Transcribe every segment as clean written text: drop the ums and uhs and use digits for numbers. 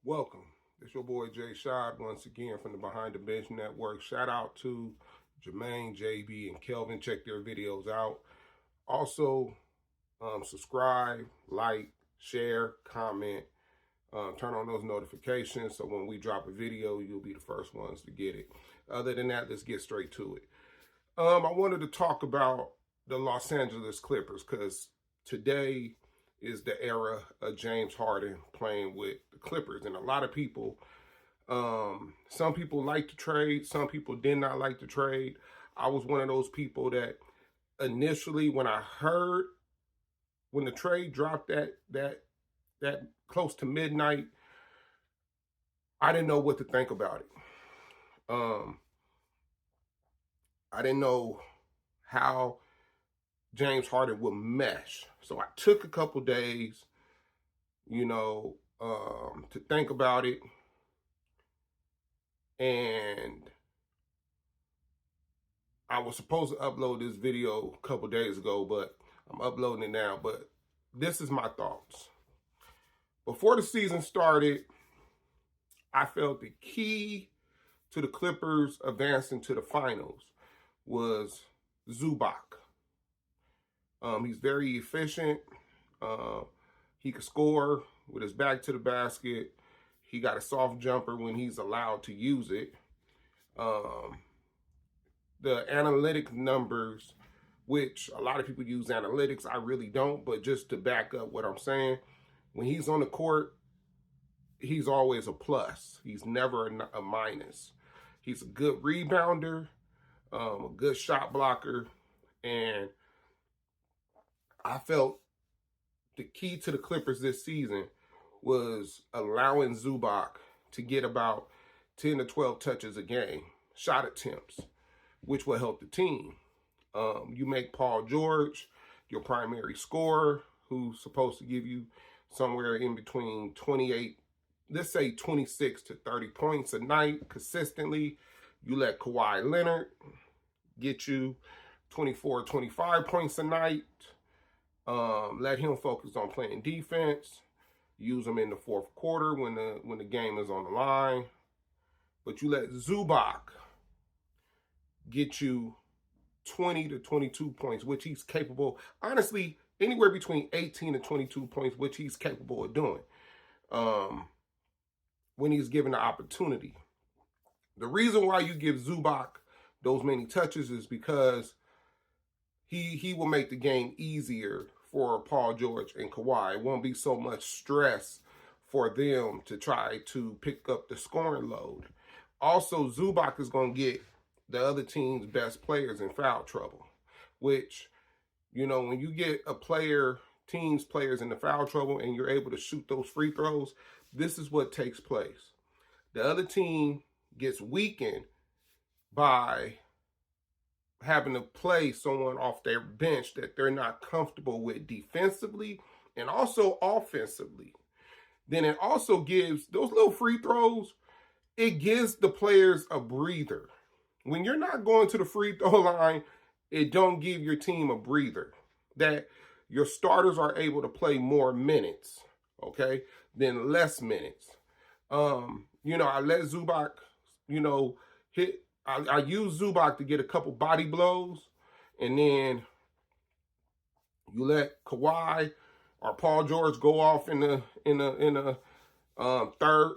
Welcome. It's your boy Jay Shad once again from the Behind the Bench Network. Shout out to Jermaine, JB, and Kelvin. Check their videos out. Also, subscribe, like, share, comment, turn on those notifications so when we drop a video, you'll be the first ones to get it. Other than that, let's get straight to it. I wanted to talk about the Los Angeles Clippers because today is the era of James Harden playing with the Clippers. And a lot of people, some people like to trade, some people did not like to trade. I was one of those people that initially, when I heard when the trade dropped that close to midnight, I didn't know what to think about it. I didn't know how James Harden would mesh. So I took a couple days, to think about it. And I was supposed to upload this video a couple days ago, but I'm uploading it now. But this is my thoughts. Before the season started, I felt the key to the Clippers advancing to the finals was Zubac. He's very efficient. He can score with his back to the basket. He got a soft jumper when he's allowed to use it. The analytic numbers, which a lot of people use analytics, I really don't, but just to back up what I'm saying, when he's on the court, he's always a plus. He's never a minus. He's a good rebounder, a good shot blocker, and I felt the key to the Clippers this season was allowing Zubac to get about 10 to 12 touches a game, shot attempts, which will help the team. You make Paul George your primary scorer, who's supposed to give you somewhere in between 28, let's say 26 to 30 points a night consistently. You let Kawhi Leonard get you 24, 25 points a night. Let him focus on playing defense. Use him in the fourth quarter when the game is on the line. But you let Zubac get you 20 to 22 points, which he's capable. Honestly, anywhere between 18 to 22 points, which he's capable of doing when he's given the opportunity. The reason why you give Zubac those many touches is because he will make the game easier for Paul George and Kawhi. It won't be so much stress for them to try to pick up the scoring load. Also, Zubac is going to get the other team's best players in foul trouble, which, when you get team's players into foul trouble and you're able to shoot those free throws, this is what takes place. The other team gets weakened by having to play someone off their bench that they're not comfortable with defensively and also offensively. Then it also gives those little free throws, it gives the players a breather. When you're not going to the free throw line, it don't give your team a breather. That your starters are able to play more minutes, okay, than less minutes. I let Zubac, hit. I use Zubac to get a couple body blows, and then you let Kawhi or Paul George go off in the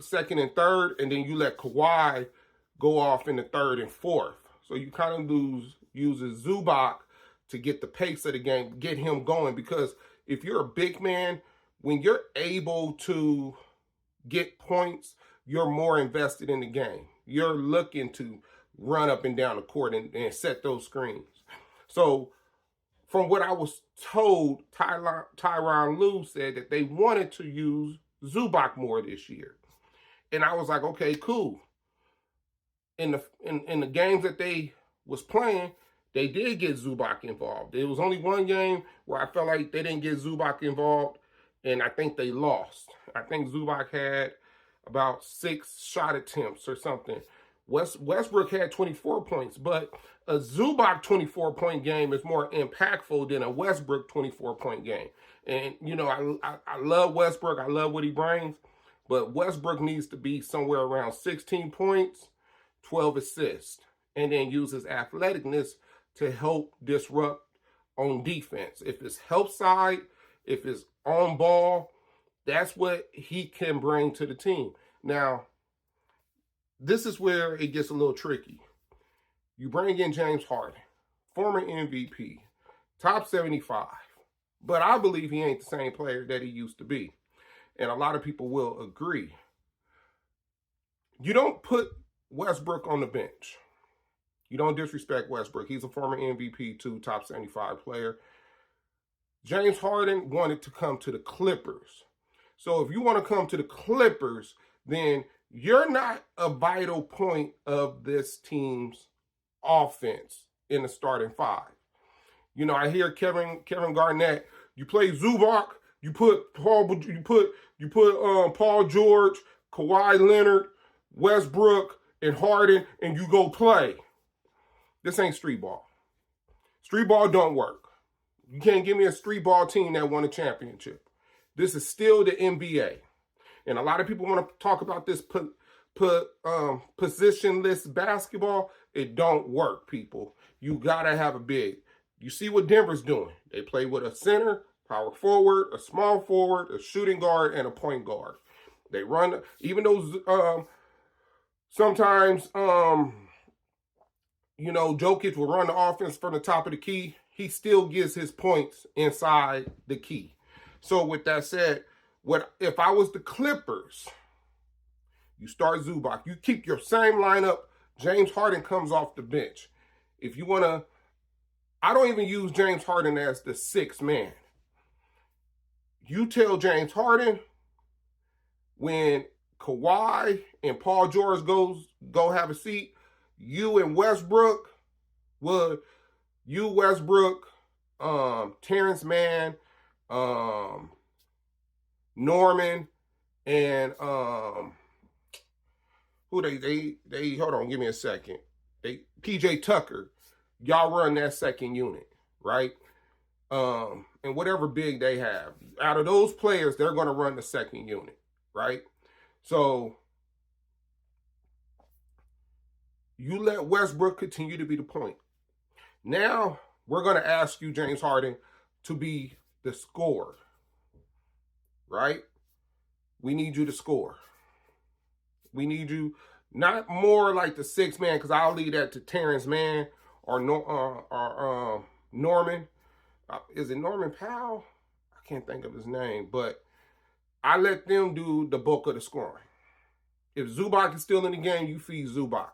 second and third, and then you let Kawhi go off in the third and fourth. So you kind of uses Zubac to get the pace of the game, get him going. Because if you're a big man, when you're able to get points, you're more invested in the game. You're looking to run up and down the court and set those screens. So from what I was told, Tyronn Lue said that they wanted to use Zubac more this year. And I was like, okay, cool. In the games that they was playing, they did get Zubac involved. There was only one game where I felt like they didn't get Zubac involved, and I think they lost. I think Zubac had about 6 shot attempts or something. Westbrook had 24 points, but a Zubac 24-point game is more impactful than a Westbrook 24-point game. And, I love Westbrook. I love what he brings. But Westbrook needs to be somewhere around 16 points, 12 assists, and then use his athleticness to help disrupt on defense. If it's help side, if it's on ball, that's what he can bring to the team. Now, this is where it gets a little tricky. You bring in James Harden, former MVP, top 75, but I believe he ain't the same player that he used to be. And a lot of people will agree. You don't put Westbrook on the bench. You don't disrespect Westbrook. He's a former MVP too, top 75 player. James Harden wanted to come to the Clippers. So if you want to come to the Clippers, then you're not a vital point of this team's offense in the starting five. You know, I hear Kevin Garnett, you play Zubac, you put Paul George, Kawhi Leonard, Westbrook, and Harden, and you go play. This ain't street ball. Street ball don't work. You can't give me a street ball team that won a championship. This is still the NBA. And a lot of people want to talk about this positionless basketball. It don't work, people. You got to have a big. You see what Denver's doing. They play with a center, power forward, a small forward, a shooting guard, and a point guard. They run, even though sometimes, Jokic will run the offense from the top of the key. He still gets his points inside the key. So with that said, if I was the Clippers, you start Zubac. You keep your same lineup. James Harden comes off the bench. If you want to, I don't even use James Harden as the sixth man. You tell James Harden when Kawhi and Paul George go have a seat, you and Westbrook would, Terrence Mann, Norman, and who they hold on, give me a second. PJ Tucker, y'all run that second unit, right? And whatever big they have. Out of those players, they're going to run the second unit, right? So you let Westbrook continue to be the point. Now we're going to ask you, James Harden, to be the scorer, right? We need you to score. We need you not more like the sixth man, because I'll leave that to Terrence Mann or Norman. Is it Norman Powell? I can't think of his name, but I let them do the bulk of the scoring. If Zubac is still in the game, you feed Zubac.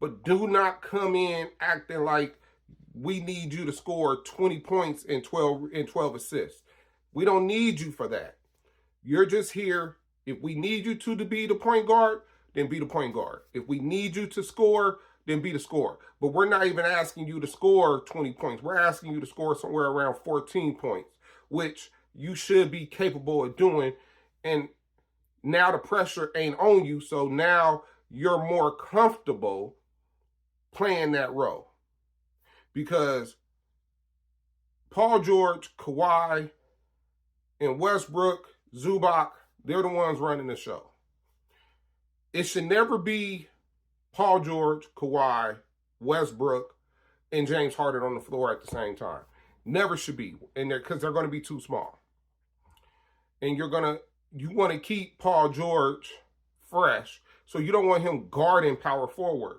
But do not come in acting like we need you to score 20 points and 12 assists. We don't need you for that. You're just here. If we need you to be the point guard, then be the point guard. If we need you to score, then be the scorer. But we're not even asking you to score 20 points. We're asking you to score somewhere around 14 points, which you should be capable of doing. And now the pressure ain't on you, so now you're more comfortable playing that role. Because Paul George, Kawhi, and Westbrook, Zubac, they're the ones running the show. It should never be Paul George, Kawhi, Westbrook, and James Harden on the floor at the same time. Never should be, and because they're going to be too small. And you want to keep Paul George fresh, so you don't want him guarding power forwards.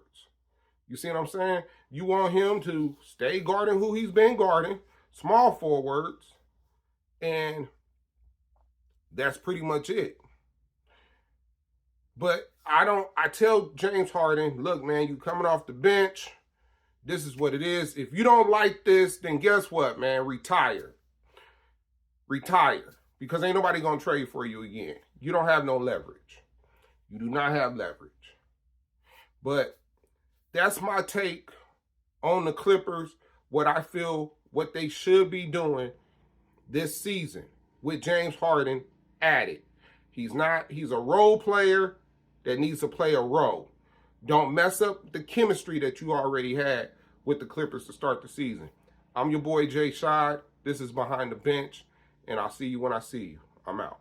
You see what I'm saying? You want him to stay guarding who he's been guarding, small forwards, and that's pretty much it. But I tell James Harden, look, man, you coming off the bench. This is what it is. If you don't like this, then guess what, man? Retire. Retire. Because ain't nobody going to trade for you again. You don't have no leverage. You do not have leverage. But that's my take on the Clippers, what I feel, what they should be doing this season with James Harden added. He's a role player that needs to play a role. Don't mess up the chemistry that you already had with the Clippers to start the season. I'm your boy, Jay Shad. This is Behind the Bench, and I'll see you when I see you. I'm out.